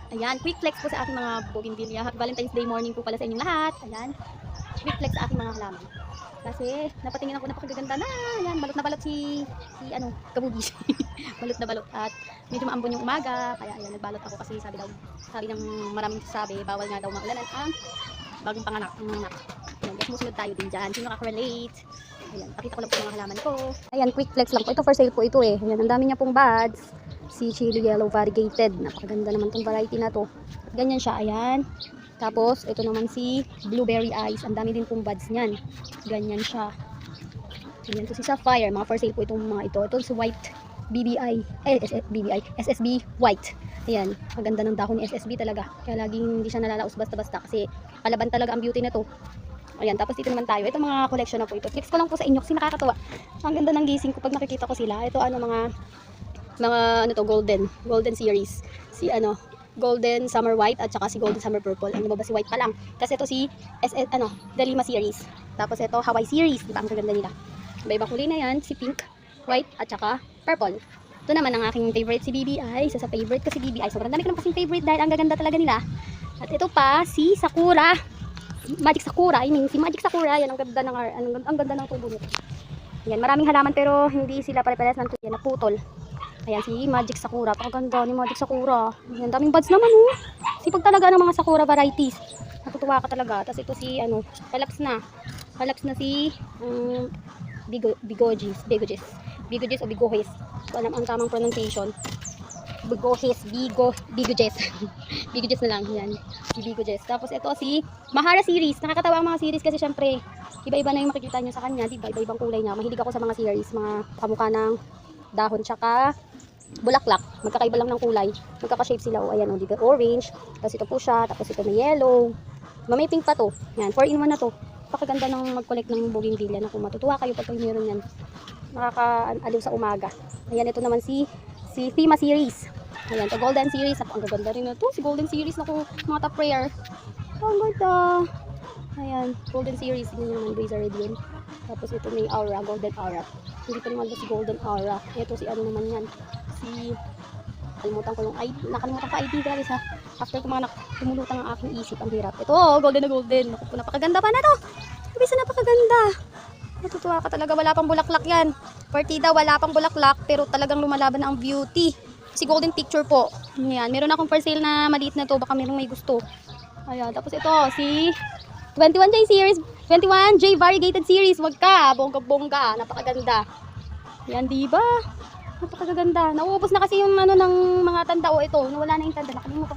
Ayan, quick flex po sa aking mga bougainvillea. Happy Valentine's Day morning po pala sa inyong lahat. Ayan, quick flex sa aking mga halaman. Kasi napatingin ako, napakaganda na. Ayan, balot na balot si kabugis. Balot na balot at medyo maambon yung umaga. Kaya ayan, nagbalot ako kasi sabi ng maraming sabi, bawal nga daw maulanan ang bagong panganak. Ayan, guys, musunod tayo din dyan. Sino nakaka-relate? Ayan, pakita ko lang po mga halaman ko. Ayan, quick flex lang po. Ito for sale po ito eh. Ayan, ang dami niya pong buds. Si Chili Yellow Variegated. Napakaganda naman tong variety na to. Ganyan siya, ayan. Tapos, ito naman si Blueberry Eyes. Ang dami din pong buds niyan. Ganyan siya. Ayan, to si Sapphire. Mga for sale po itong mga ito. Ito si White BBI. SSB White. Ayan, maganda ng dahon ni SSB talaga. Kaya laging hindi siya nalalaos basta-basta kasi palaban talaga ang beauty na to. Ayan, tapos dito naman tayo. Ito mga collection na po ito. Flex ko lang po sa inyo kasi nakakatawa. Ang ganda ng gising ko pag nakikita ko sila. Ito mga ano to, golden series. Si Golden Summer White at saka si Golden Summer Purple. Ang lumabas si White pa lang. Kasi ito si Delima series. Tapos ito Hawaii series. Diba ang ganda nila? Iba-ibang kulay na yan, si pink, white at saka purple. Ito naman ang aking favorite si BBI. Isa sa favorite ko si BBI. Sobrang dami ko naman kasing favorite dahil ang gaganda talaga nila. At ito pa si Sakura. Magic Sakura, si Magic Sakura, yan ang ganda ng tubo nito. Yan, maraming halaman pero hindi sila pare-parehas ng tubo, naputol. Ayan si Magic Sakura, pakaganda ni Magic Sakura. Yan, daming buds naman oh. Sipag talaga ng mga Sakura varieties. Natutuwa ka talaga. Tapos ito si palaps na si Bigogis o Bigohes. So, alam ang tamang pronunciation. Bigogis Bigogis na lang yan. Si Bigogis. Tapos ito si Mahara series. Nakakatawa ang mga series kasi syempre iba-iba na yung makikita nyo sa kanya, diba? Iba-ibang kulay niya. Mahilig ako sa mga series, mga kamukha ng dahon tsaka bulaklak. Magkakaiba lang ng kulay. Magkaka-shape sila. O ayan, diba? Orange. Tapos ito po siya. Tapos ito may yellow. May pink pa to. Yan, 4-in-1 na to. Pakaganda ng mag-collect ng bougainvillea na kung matutuwa kayo pag meron yan. Nakaka-aliw sa umaga. Ayan, ito naman si Thema series. Ayan, to Golden series. Ang gaganda rin na to. Si Golden series na kung mga top prayer. Ang ganda. Ayan, Golden series. Yun naman, Razor Red yun. Tapos ito may Aura, Golden Aura. Hindi pa naman si Golden Aura. Ito si naman yan. Nakalimutan ko ID guys ha. After tumulutan ang aking isip, ang hirap. Ito, golden na golden. Naku, napakaganda pa na to. Bisa napakaganda. Natutuwa ka talaga, wala pang bulaklak yan. Partida, wala pang bulaklak, pero talagang lumalaban na ang beauty. Si Golden Picture po. Ayan, meron akong for sale na maliit na to, baka merong may gusto. Ayan, tapos ito, si 21J series, 21J Variegated series. Wag ka, bongga-bongga, napakaganda. Ayan, diba? Napakaganda. Nauubos na kasi yung ng mga tanda o ito, nawala na yung tanda, nakalimutan.